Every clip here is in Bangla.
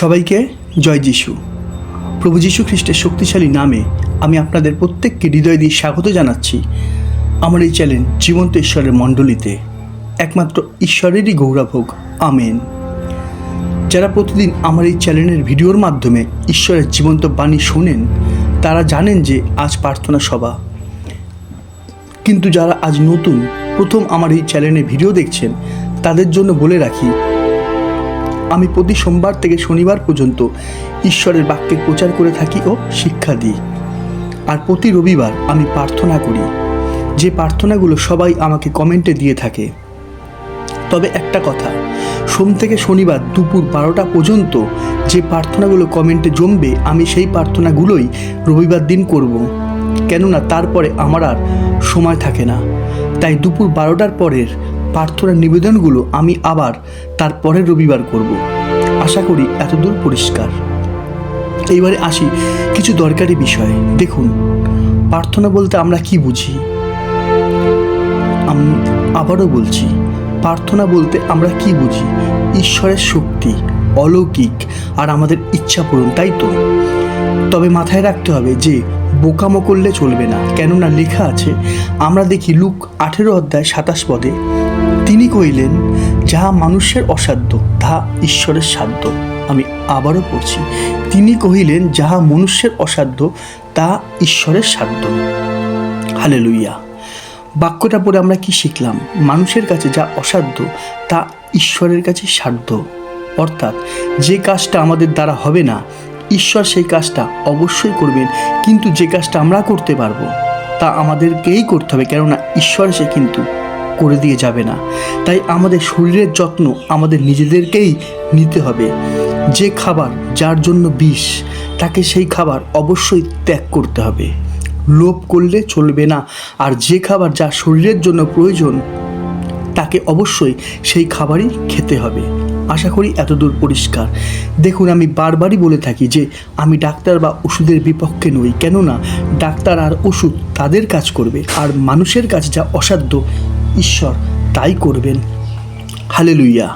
সবাইকে জয় যিশু। প্রভু যীশু খ্রিস্টের শক্তিশালী নামে আমি আপনাদের প্রত্যেককে হৃদয় দিয়ে স্বাগত জানাচ্ছি আমার এই চ্যানেল জীবন্ত ঈশ্বরের মণ্ডলীতে। একমাত্র ঈশ্বরেরই গৌরবভোগ, আমেন। যারা প্রতিদিন আমার এই চ্যানেলের ভিডিওর মাধ্যমে ঈশ্বরের জীবন্ত বাণী শোনেন তারা জানেন যে আজ প্রার্থনা সভা। কিন্তু যারা আজ নতুন প্রথম আমার এই চ্যানেলে ভিডিও দেখছেন তাদের জন্য বলে রাখি, আমি প্রতি সোমবার থেকে শনিবার পর্যন্ত ঈশ্বরের বাক্যের প্রচার করে থাকি ও শিক্ষা দিই। আর প্রতি রবিবার আমি প্রার্থনা করি, যে প্রার্থনাগুলো সবাই আমাকে কমেন্টে দিয়ে থাকে। তবে একটা কথা, সোম থেকে শনিবার দুপুর 12টা পর্যন্ত যে প্রার্থনাগুলো কমেন্টে জমবে আমি সেই প্রার্থনাগুলোই রবিবার দিন করব, কেননা তারপরে আমার আর সময় থাকে না। তাই দুপুর 12টার পরের প্রার্থনার নিবেদনগুলো আমি আবার তারপরের রবিবার করব। আশা করি এতদূর পরিষ্কার। এইবারে আসি কিছু দরকারি বিষয়। দেখুন, প্রার্থনা বলতে আমরা কি বুঝি? আমি আবারও বলছি, প্রার্থনা বলতে আমরা কি বুঝি? ঈশ্বরের শক্তি, অলৌকিক আর আমাদের ইচ্ছা পূরণ, তাই তো? তবে মাথায় রাখতে হবে যে বোকামো করলে চলবে না, কেননা লেখা আছে, আমরা দেখি লুক 18 অধ্যায় 27 পদে, তিনি কহিলেন যাহা মানুষের অসাধ্য তাহা ঈশ্বরের সাধ্য। আমি আবারও পড়ছি, তিনি কহিলেন যাহা মনুষ্যের অসাধ্য তা ঈশ্বরের সাধ্য। হালেলুইয়া। বাক্যটা পড়ে আমরা কি শিখলাম? মানুষের কাছে যা অসাধ্য তা ঈশ্বরের কাছে সাধ্য। অর্থাৎ যে কাজটা আমাদের দ্বারা হবে না, ঈশ্বর সেই কাজটা অবশ্যই করবেন, কিন্তু যে কাজটা আমরা করতে পারবো তা আমাদেরকেই করতে হবে, কেননা ঈশ্বর সে কিন্তু করে দিয়ে যাবে না। তাই আমাদের শরীরের যত্ন আমাদের নিজেদেরকেই নিতে হবে। যে খাবার যার জন্য বিষ, তাকে সেই খাবার অবশ্যই ত্যাগ করতে হবে, লোভ করলে চলবে না। আর যে খাবার যা শরীরের জন্য প্রয়োজন তাকে অবশ্যই সেই খাবারই খেতে হবে। আশা করি এতদূর পরিষ্কার। দেখুন, আমি বারবারই বলে থাকি যে আমি ডাক্তার বা ওষুধের বিপক্ষে নই, কেননা ডাক্তার আর ওষুধ তাদের কাজ করবে, আর মানুষের কাছে যা অসাধ্য ঈশ্বর তাই করবেন। হালেলুইয়া।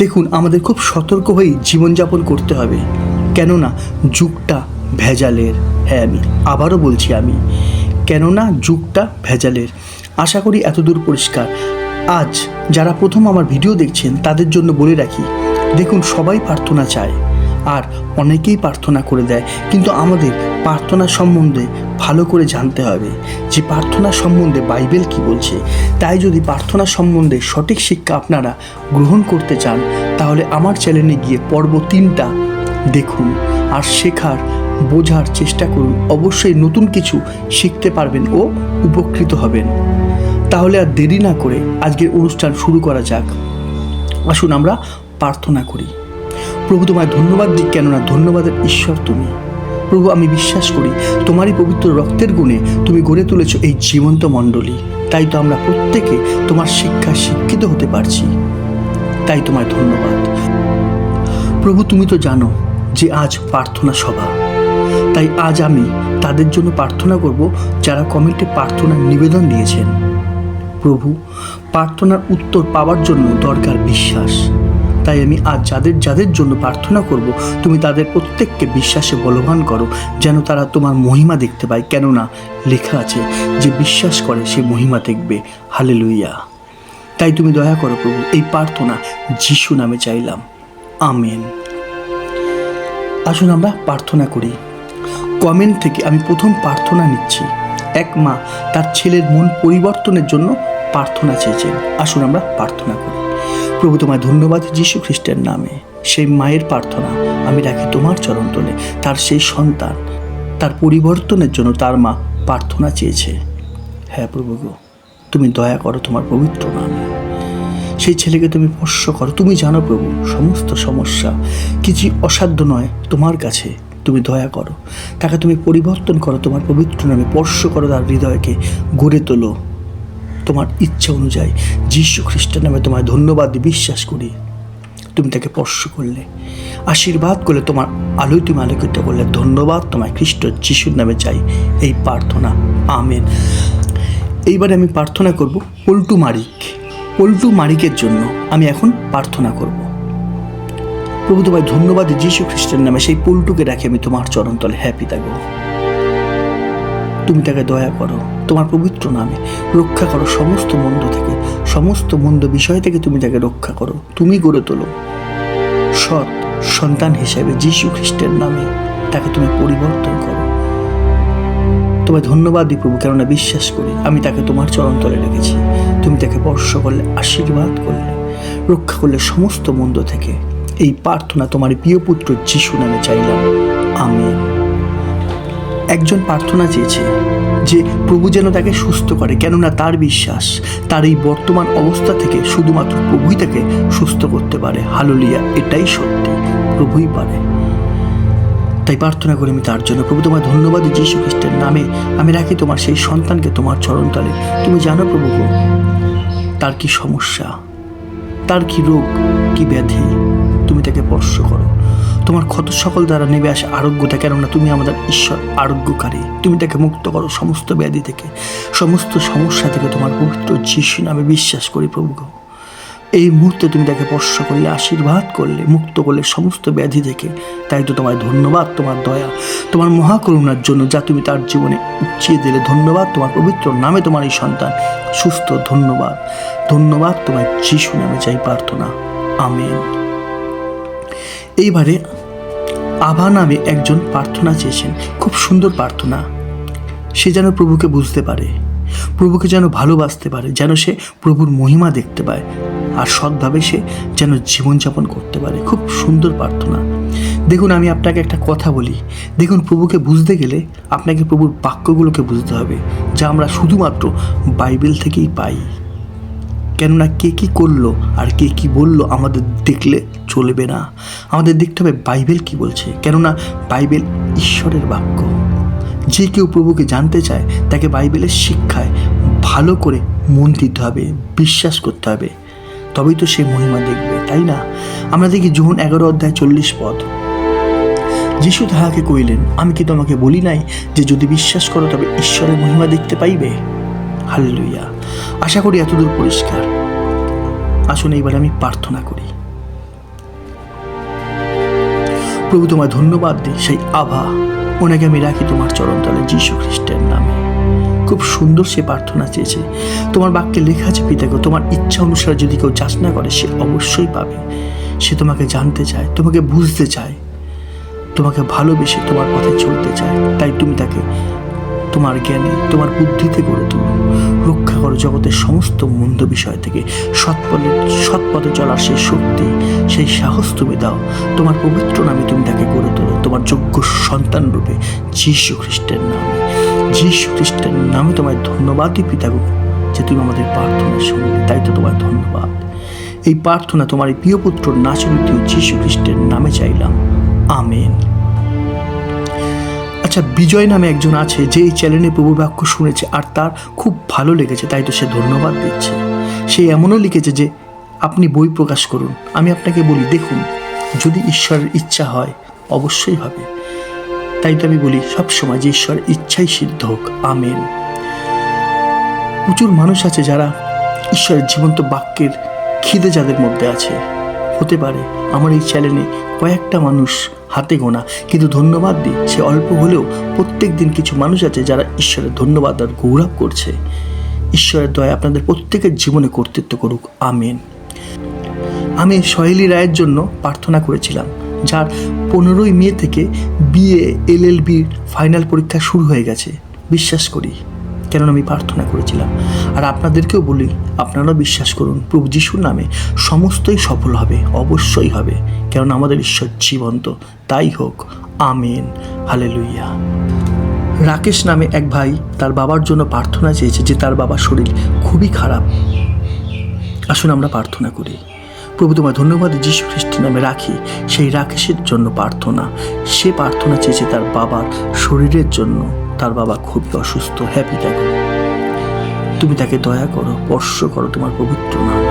দেখুন, আমাদের খুব সতর্ক হয়ে জীবনযাপন করতে হবে, কেননা যুগটা ভেজালের। হ্যাঁ, আমি আবারও বলছি, কেননা যুগটা ভেজালের। আশা করি এতদূর পরিষ্কার। আজ যারা প্রথম আমার ভিডিও দেখছেন তাদের জন্য বলে রাখি, দেখুন, সবাই প্রার্থনা চায় আর অনেকেই প্রার্থনা করে দেয়, কিন্তু আমাদের প্রার্থনা সম্বন্ধে ভালো করে জানতে হবে যে প্রার্থনা সম্বন্ধে বাইবেল কি বলছে। তাই যদি প্রার্থনা সম্বন্ধে সঠিক শিক্ষা আপনারা গ্রহণ করতে চান তাহলে আমার চ্যানেলে গিয়ে পর্ব 3টা দেখুন আর শেখার বোঝার চেষ্টা করুন। অবশ্যই নতুন কিছু শিখতে পারবেন ও উপকৃত হবেন। তাহলে আর দেরি না করে আজকের অনুষ্ঠান শুরু করা যাক। আসুন আমরা প্রার্থনা করি। প্রভু, তোমায় ধন্যবাদ দিই, কেননা ধন্যবাদের ঈশ্বর তুমি। প্রভু, আমি বিশ্বাস করি তোমারই পবিত্র রক্তের গুণে তুমি গড়ে তুলেছ এই জীবন্ত মণ্ডলী। তাই তো আমরা প্রত্যেকে তোমার শিক্ষায় শিক্ষিত হতে পারছি। তাই তোমায় ধন্যবাদ। প্রভু, তুমি তো জানো যে আজ প্রার্থনা সভা, তাই আজ আমি তাদের জন্য প্রার্থনা করব যারা কমেন্টে প্রার্থনার নিবেদন দিয়েছেন। প্রভু, প্রার্থনার উত্তর পাওয়ার জন্য দরকার বিশ্বাস। তাই আমি আজ যাদের যাদের জন্য প্রার্থনা করব তুমি তাদের প্রত্যেককে বিশ্বাসে বলবান করো, যেন তারা তোমার মহিমা দেখতে পায়, কেননা লেখা আছে যে বিশ্বাস করে সে মহিমা দেখবে। হালেলুইয়া। তাই তুমি দয়া করো প্রভু, এই প্রার্থনা যিশু নামে চাইলাম, আমেন। আসুন আমরা প্রার্থনা করি। কমেন্ট থেকে আমি প্রথম প্রার্থনা নিচ্ছি। এক মা তার ছেলের মন পরিবর্তনের জন্য প্রার্থনা চেয়েছেন। আসুন আমরা প্রার্থনা করি। প্রভু, তোমায় ধন্যবাদ যীশু খ্রিস্টের নামে। সেই মায়ের প্রার্থনা আমি রাখি তোমার চরণতলে। তার সেই সন্তান, তার পরিবর্তনের জন্য তার মা প্রার্থনা চেয়েছে। হ্যাঁ প্রভু গো, তুমি দয়া করো তোমার পবিত্র নামে। সেই ছেলেকে তুমি স্পর্শ করো। তুমি জানো প্রভু সমস্ত সমস্যা, কিছু অসাধ্য নয় তোমার কাছে। তুমি দয়া করো, তাকে তুমি পরিবর্তন করো তোমার পবিত্র নামে। স্পর্শ করো তার হৃদয়কে, গড়ে তোলো তোমার ইচ্ছা অনুযায়ী। যীশু খ্রিস্টের নামে তোমায় ধন্যবাদ দিয়ে বিশ্বাস করি তুমি তাকে স্পর্শ করলে, আশীর্বাদ করলে, তোমার আলোয় তুমি আলোকিত করলে। ধন্যবাদ তোমায় খ্রিস্ট যিশুর নামে চাই এই প্রার্থনা, আমেন। এইবারে আমি প্রার্থনা করব পল্টু মারিকের জন্য। আমি এখন প্রার্থনা করব। প্রভু তোমায় ধন্যবাদ যীশু খ্রিস্টের নামে সেই পল্টুকে রাখি আমি তোমার চরণতলে। হ্যাপি থাকো, তুমি তাকে দয়া করো, তোমার পবিত্র নামে রক্ষা করো সমস্ত মন্দ থেকে, সমস্ত মন্দ বিষয় থেকে তুমি তাকে রক্ষা করো। তুমি গড়ে তোলো সৎ সন্তান হিসেবে যীশু খ্রিস্টের নামে তাকে তুমি পরিবর্তন করো। তোমায় ধন্যবাদ দিই প্রভু, কেননা বিশ্বাস করি আমি তাকে তোমার চরণতলে রেখেছি। তুমি তাকে স্পর্শ করলে, আশীর্বাদ করলে, রক্ষা করলে সমস্ত মন্দ থেকে। এই প্রার্থনা তোমার প্রিয় পুত্র যিশু নামে চাইলাম, আমেন। একজন প্রার্থনা চেয়েছে যে প্রভু যেন তাকে সুস্থ করে, কেননা তার বিশ্বাস তার এই বর্তমান অবস্থা থেকে শুধুমাত্র প্রভুই তাকে সুস্থ করতে পারে। হালেলুয়া, এটাই সত্যি, প্রভুই পারে। তাই প্রার্থনা করি আমি তার জন্য। প্রভু তোমার ধন্যবাদ যীশু খ্রিস্টের নামে আমি রাখি তোমার সেই সন্তানকে তোমার চরণতলে। তুমি জানো প্রভু তার কি সমস্যা, তার কি রোগ, কি ব্যাধি, তুমি তাকে স্পর্শ করো। তোমার ক্ষত সকল দ্বারা নেমে আসে আরোগ্যতা, কেননা তুমি আমাদের ঈশ্বর আরোগ্যকারী। তুমি তাকে মুক্ত করো সমস্ত ব্যাধি থেকে, সমস্ত সমস্যা থেকে। তোমার পবিত্র যিশু নামে বিশ্বাস করি প্রভু। এই মুহূর্তে তুমি তাকে স্পর্শ করলে, আশীর্বাদ করলে, মুক্ত করলে সমস্ত ব্যাধি থেকে। তাই তো তোমায় ধন্যবাদ, তোমার দয়া, তোমার মহাকরুণার জন্য যা তুমি তার জীবনে উচ্চিয়ে দিলে। ধন্যবাদ তোমার পবিত্র নামে, তোমার এই সন্তান সুস্থ। ধন্যবাদ, ধন্যবাদ তোমার যিশু নামে চাই প্রার্থনা, আমেন। এইবারে আভা নামে একজন প্রার্থনা চেয়েছেন, খুব সুন্দর প্রার্থনা। সে যেন প্রভুকে বুঝতে পারে, প্রভুকে যেন ভালোবাসতে পারে, যেন সে প্রভুর মহিমা দেখতে পায়, আর সৎভাবে সে যেন জীবনযাপন করতে পারে। খুব সুন্দর প্রার্থনা। দেখুন, আমি আপনাকে একটা কথা বলি, দেখুন প্রভুকে বুঝতে গেলে আপনাকে প্রভুর বাক্যগুলোকে বুঝতে হবে, যা আমরা শুধুমাত্র বাইবেল থেকেই পাই। কেননা কে কী করলো আর কে কী বললো আমাদের দেখলে চলবে না, আমাদের দেখতে হবে বাইবেল কী বলছে। কেননা বাইবেল ঈশ্বরের বাক্য। যে কেউ প্রভুকে জানতে চায় তাকে বাইবেলের শিক্ষায় ভালো করে মন দিতে হবে, বিশ্বাস করতে হবে, তবেই তো সে মহিমা দেখবে, তাই না? আমরা দেখি যোহন 11:40 যিশু তাহাকে কইলেন, আমি কি তোমাকে বলি নাই যে যদি বিশ্বাস করো তবে ঈশ্বরের মহিমা দেখতে পাইবে? হালেলুয়া। আশা করি এতদূর পরিষ্কার। আসুন এইবার আমি প্রার্থনা করি। প্রভু তোমায় ধন্যবাদ দিই, সেই আভা ওনাকে আমি রাখি তোমার চরণতলে যীশু খ্রিস্টের নামে। খুব সুন্দর সে প্রার্থনা চেয়েছে। তোমার বাক্যে লেখা আছে পিতাকে তোমার ইচ্ছা অনুসারে যদি কেউ যাচনা করে সে অবশ্যই পাবে। সে তোমাকে জানতে চায়, তোমাকে বুঝতে চায়, তোমাকে ভালোবেসে তোমার পথে চলতে চায়। তাই তুমি তাকে তোমার জ্ঞানে, তোমার বুদ্ধিতে গড়ে তোলো, রক্ষা করো জগতের সমস্ত মন্দ বিষয় থেকে। সৎপথে চলার সেই শক্তি, সেই সাহস তুমি দাও। তোমার পবিত্র নামে তুমি তাকে গড়ে তোলো, তোমার যোগ্য সন্তান রূপে যীশু খ্রিস্টের নামে। যীশু খ্রিস্টের নামে তোমায় ধন্যবাদই পিতাগো যে তুমি আমাদের প্রার্থনা শুনলে। তাই তো তোমার ধন্যবাদ। এই প্রার্থনা তোমার এই প্রিয় পুত্র নাসরীয় যীশু খ্রিস্টের নামে চাইলাম, আমেন। আচ্ছা, বিজয় নামে একজন আছে যে এই চ্যানেলে প্রভুর বাক্য শুনেছে আর তার খুব ভালো লেগেছে, তাই তো সে ধন্যবাদ দিচ্ছে। সে এমনও লিখেছে যে আপনি বই প্রকাশ করুন। আমি আপনাকে বলি, দেখুন, যদি ঈশ্বরের ইচ্ছা হয় অবশ্যই হবে। তাই তো আমি বলি সবসময় যে ঈশ্বরের ইচ্ছাই সিদ্ধ হোক, আমেন। প্রচুর মানুষ আছে যারা ঈশ্বরের জীবন্ত বাক্যের খিদে যাদের মধ্যে আছে। হতে পারে আমার এই চ্যানেলে কয়েকটা মানুষ হাতে গোনা, কিন্তু ধন্যবাদ দিই সে অল্প হলেও প্রত্যেক দিন কিছু মানুষ আছে যারা ঈশ্বরের ধন্যবাদ আর গৌরব করছে। ঈশ্বরের দয়া আপনাদের প্রত্যেকের জীবনে কর্তৃত্ব করুক, আমেন। আমি সহেলি রায়ের জন্য প্রার্থনা করেছিলাম, যার 15ই মে থেকে BA LLB ফাইনাল পরীক্ষা শুরু হয়ে গেছে। বিশ্বাস করি, কেননা আমি প্রার্থনা করেছিলাম। আর আপনাদেরকেও বলি, আপনারাও বিশ্বাস করুন, প্রভু যিশুর নামে সমস্তই সফল হবে, অবশ্যই হবে, কেননা আমাদের ঈশ্বর জীবন্ত। তাই হোক, আমেন, হালেলুয়া। রাকেশ নামে এক ভাই তার বাবার জন্য প্রার্থনা চেয়েছে যে তার বাবার শরীর খুবই খারাপ। আসুন আমরা প্রার্থনা করি। প্রভু তোমায় ধন্যবাদ যীশু খ্রিস্টের নামে রাখি সেই রাকেশের জন্য প্রার্থনা। সে প্রার্থনা চেয়েছে তার বাবার শরীরের জন্য। তার বাবা খুবই অসুস্থ। হ্যাপি থাকো, তুমি তাকে দয়া করো, স্পর্শ করো তোমার পবিত্র নাম।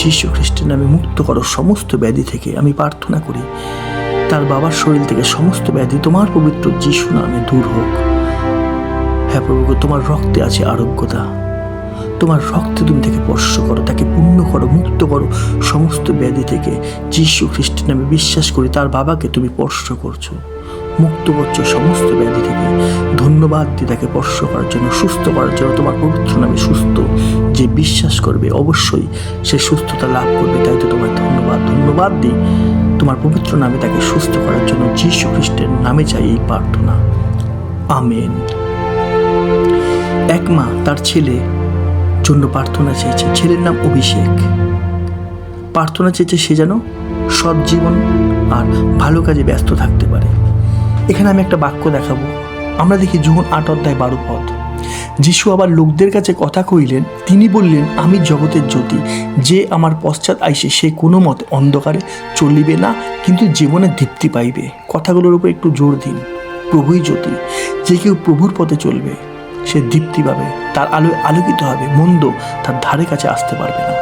যীশু খ্রিস্টের নামে মুক্ত করো সমস্ত ব্যাধি থেকে। আমি প্রার্থনা করি তার বাবার শরীর থেকে সমস্ত ব্যাধি তোমার পবিত্র যিশু নামে দূর হোক। হ্যাঁ প্রভু, তোমার রক্তে আছে আরোগ্যতা, তোমার রক্তে তুমি তাকে স্পর্শ করো, তাকে পূর্ণ করো, মুক্ত করো সমস্ত ব্যাধি থেকে। যীশু খ্রিস্টের নামে বিশ্বাস করি তার বাবাকে তুমি স্পর্শ করছো, মুক্ত করছো সমস্ত ব্যাধি থেকে। ধন্যবাদ দিই তাকে স্পর্শ করার জন্য, সুস্থ করার জন্য। তোমার পবিত্র নামে সুস্থ যে বিশ্বাস করবে অবশ্যই সে সুস্থতা লাভ করবে। তাই তো তোমার ধন্যবাদ দিই তোমার পবিত্র নামে তাকে সুস্থ করার জন্য। যীশু খ্রিস্টের নামে চাই এই প্রার্থনা, আমেন। এক মা তার ছেলে জন্য প্রার্থনা চেয়েছে, ছেলের নাম অভিষেক। প্রার্থনা চেয়েছে সে যেন সৎ জীবন আর ভালো কাজে ব্যস্ত থাকতে পারে। এখানে আমি একটা বাক্য দেখাবো। আমরা দেখি যোহন 8:12 যিশু আবার লোকদের কাছে কথা কইলেন, তিনি বললেন, আমি জগতের জ্যোতি, যে আমার পশ্চাৎ আইসে সে কোনো মতে অন্ধকারে চলিবে না, কিন্তু জীবনে দীপ্তি পাইবে। কথাগুলোর উপর একটু জোর দিন। প্রভুই জ্যোতি, যে কেউ প্রভুর পথে চলবে সে দীপ্তি পাবে, তার আলোয় আলোকিত হবে, মন্দ তার ধারে কাছে আসতে পারবে না।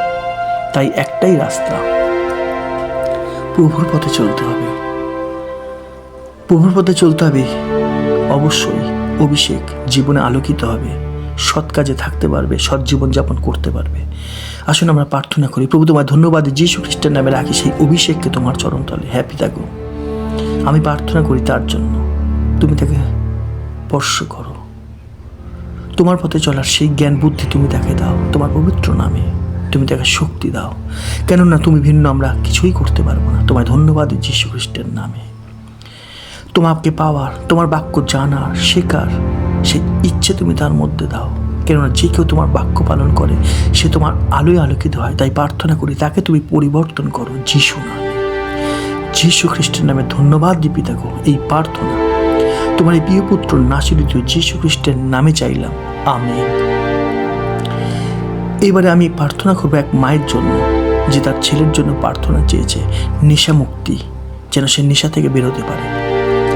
তাই একটাই রাস্তা, প্রভুর পথে চলতে হবে। প্রভুর পথে চলতে হবে অবশ্যই। অভিষেক জীবনে আলোকিত হবে, সৎ কাজে থাকতে পারবে, সৎ জীবনযাপন করতে পারবে। আসুন আমরা প্রার্থনা করি। প্রভু তোমায় ধন্যবাদ, যীশু খ্রিস্টের নামে রাখি সেই অভিষেককে তোমার চরণতলে। হ্যাঁ পিতা গো, আমি প্রার্থনা করি তার জন্য, তুমি তাকে স্পর্শ করো, তোমার পথে চলার সেই জ্ঞান বুদ্ধি তুমি তাকে দাও। তোমার পবিত্র নামে তুমি তাকে শক্তি দাও, কেননা তুমি ভিন্ন আমরা কিছুই করতে পারবো না। তোমায় ধন্যবাদ যীশু খ্রিস্টের নামে। তোমাকে পাওয়ার, তোমার বাক্য জানার, শেখার সেই ইচ্ছে তুমি তার মধ্যে দাও, কেননা যে কেউ তোমার বাক্য পালন করে সে তোমার আলোয় আলোকিত হয়। তাই প্রার্থনা করি তাকে তুমি পরিবর্তন করো যীশু নামে, যীশু খ্রিস্টের নামে। ধন্যবাদ দিই পিতা গো, এই প্রার্থনা তোমার এই প্রিয় পুত্র নাসিরিত যীশু খ্রিস্টের নামে চাইলাম, আমেন। এবারে আমি প্রার্থনা করবো এক মায়ের জন্য যে তার ছেলের জন্য প্রার্থনা চেয়েছে, নেশা মুক্তি, যেন সে নেশা থেকে বেরোতে পারে।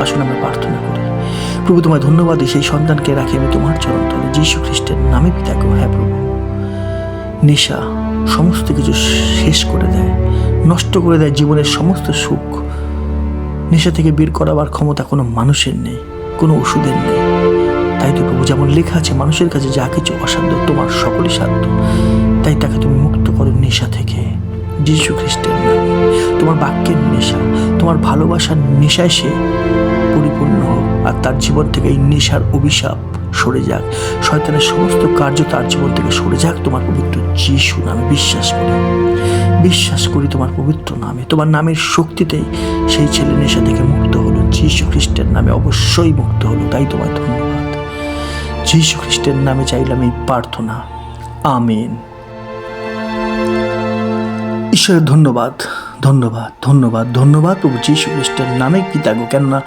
আসুন আমরা প্রার্থনা করি। প্রভু তোমায় ধন্যবাদ, সেই সন্তানকে রাখি আমি তোমার চরণতলে, যীশু খ্রিস্টের নামে পিতা গো। হ্যাঁ প্রভু, নেশা সমস্ত কিছু শেষ করে দেয়, নষ্ট করে দেয় জীবনের সমস্ত সুখ। নেশা থেকে বের করাবার ক্ষমতা কোনো মানুষের নেই, কোনো ওষুধের নেই। তাই তো প্রভু, যেমন লেখা আছে, মানুষের কাছে যা কিছু অসাধ্য তোমার সকলই সাধ্য। তাই তাকে তুমি মুক্ত করো নেশা থেকে, যীশু খ্রিস্টের নামে। তোমার বাক্যের নেশা, তোমার ভালোবাসার নেশায় সে পরিপূর্ণ হোক, আর তার জীবন থেকে এই নেশার অভিশাপ সরে যাক, শয়তানের সমস্ত কার্য তার জীবন থেকে সরে যাক। তোমার পবিত্র যীশু নামে বিশ্বাস করি তোমার পবিত্র নামে, তোমার নামের শক্তিতেই সেই ছেলে নেশা থেকে মুক্ত হলো। যীশু খ্রিস্টের নামে অবশ্যই মুক্ত হলো। তাই তোমার ধন্যবাদ, যীশু খ্রিস্টের নামে চাইলাম এই প্রার্থনা, আমেন। ঈশ্বরের ধন্যবাদ প্রভু যীশু খ্রিস্টের নামে পিতা গো, কেননা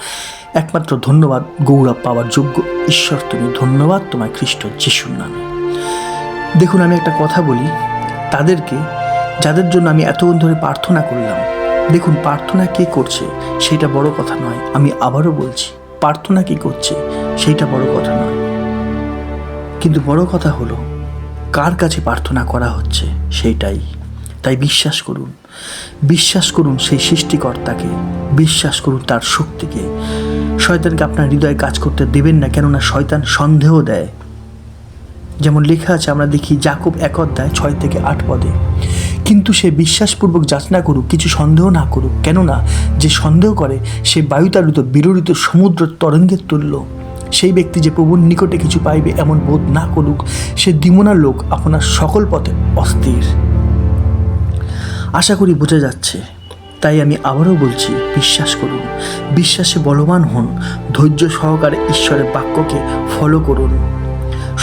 একমাত্র ধন্যবাদ গৌরব পাওয়ার যোগ্য ঈশ্বর তুমি। ধন্যবাদ তোমার খ্রিস্ট যিশুর নামে। দেখুন, আমি একটা কথা বলি তাদেরকে যাদের জন্য আমি এতক্ষণ ধরে প্রার্থনা করলাম। দেখুন, প্রার্থনা কে করছে সেটা বড় কথা নয়। আমি আবারও বলছি, প্রার্থনা কি করছে সেইটা বড় কথা নয়, কিন্তু বড় কথা হলো কার কাছে প্রার্থনা করা হচ্ছে সেইটাই। তাই বিশ্বাস করুন সেই সৃষ্টিকর্তাকে, বিশ্বাস করুন তার শক্তিকে। শয়তানকে আপনার হৃদয়ে কাজ করতে দেবেন না, কেননা শয়তান সন্দেহ দেয়। যেমন লেখা আছে, আমরা দেখি যাকব 1:6-8 কিন্তু সে বিশ্বাসপূর্বক যাচনা করুক, কিছু সন্দেহ না করুক, কেননা যে সন্দেহ করে সে বায়ুতাড়িত বিরোধিত সমুদ্র তরঙ্গের তুল্য। সেই ব্যক্তি যে প্রভুর নিকটে কিছু পাইবে এমন বোধ না করুক, সে দ্বিমনা লোক, আপনার সকল পথে অস্থির। আশা করি বোঝা যাচ্ছে। তাই আমি আবারও বলছি, বিশ্বাস করুন, বিশ্বাসে বলবান হন, ধৈর্য সহকারে ঈশ্বরের বাক্যকে ফলো করুন।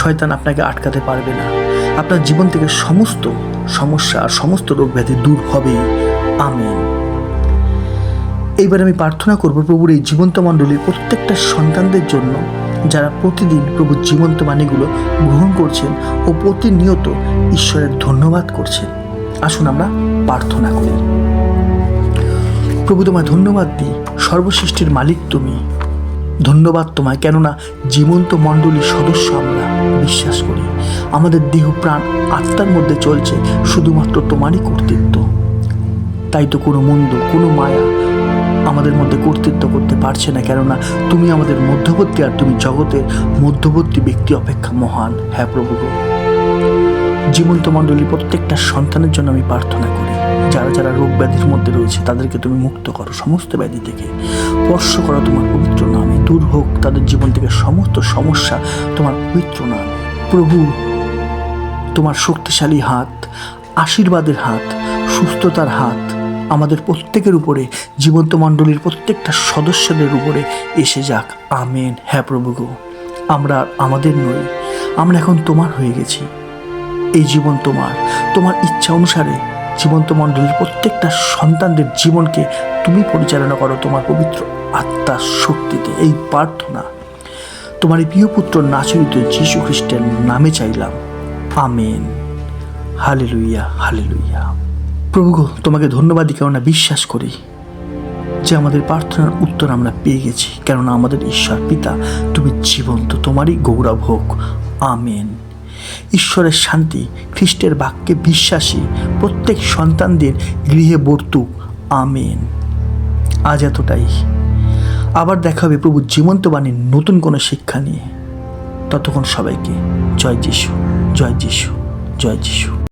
শয়তান আপনাকে আটকাতে পারবে না। আপনার জীবন থেকে সমস্ত সমস্যা আর সমস্ত রোগ ব্যাধি দূর হবেই, আমেন। এইবার আমি প্রার্থনা করব প্রভুর এই জীবন্ত মণ্ডলীর প্রত্যেকটা সন্তানদের জন্য, যারা প্রতিদিন প্রভুর জীবন্ত বাণীগুলো গ্রহণ করছেন ও প্রতিনিয়ত ঈশ্বরের ধন্যবাদ করছেন। আসুন আমরা প্রার্থনা করি। প্রভু তোমায় ধন্যবাদ দিই, সর্বসৃষ্টির মালিক তুমি। ধন্যবাদ তোমায়, কেননা জীবন্ত মণ্ডলীর সদস্য আমরা। বিশ্বাস করি আমাদের দেহ প্রাণ আত্মার মধ্যে চলছে শুধুমাত্র তোমারই কর্তৃত্ব। তাই তো কোনো মন্দ, কোনো মায়া আমাদের মধ্যে কর্তৃত্ব করতে পারছে না, কেননা তুমি আমাদের মধ্যবর্তী, আর তুমি জগতের মধ্যবর্তী ব্যক্তি অপেক্ষা মহান। হ্যাঁ প্রভু গো, জীবন্ত মণ্ডলীর প্রত্যেকটা সন্তানের জন্য আমি প্রার্থনা করি। যারা যারা রোগ ব্যাধির মধ্যে রয়েছে তাদেরকে তুমি মুক্ত করো সমস্ত ব্যাধি থেকে। স্পর্শ করো তোমার পবিত্র নামে। দূর হোক তাদের জীবন থেকে সমস্ত সমস্যা তোমার পবিত্র নামে। প্রভু, তোমার শক্তিশালী হাত, আশীর্বাদের হাত, সুস্থতার হাত আমাদের প্রত্যেকের উপরে, জীবন্ত মণ্ডলীর প্রত্যেকটা সদস্যদের উপরে এসে যাক। আমেন। হ্যাঁ প্রভু গো, আমরা আমাদের নই, আমরা এখন তোমার হয়ে গেছি। এই জীবন তোমার, তোমার ইচ্ছা অনুসারে জীবন্ত মণ্ডলীর প্রত্যেকটা সন্তানদের জীবনকে তুমি পরিচালনা করো তোমার পবিত্র আত্মার শক্তিতে। এই প্রার্থনা তোমার প্রিয় পুত্র নাসরিত যীশু খ্রিস্টের নামে চাইলাম। আমেন। Hallelujah, hallelujah. প্রভু গো, তোমাকে ধন্যবাদ দিই, কেননা বিশ্বাস করি যে আমাদের প্রার্থনার উত্তর আমরা পেয়ে গেছি, কেননা আমাদের ঈশ্বর পিতা তুমি জীবন্ত, তোমারই গৌরব হোক। আমেন। ঈশ্বরের শান্তি খ্রিস্টের বাক্যে বিশ্বাসী প্রত্যেক সন্তানদের গৃহে বর্তুক। আমেন। আজ এতটাই। আবার দেখা হবে প্রভু জীবন্ত বাণীর নতুন কোনো শিক্ষা নিয়ে। ততক্ষণ সবাইকে জয় যিশু, জয় যিশু, জয় যিশু।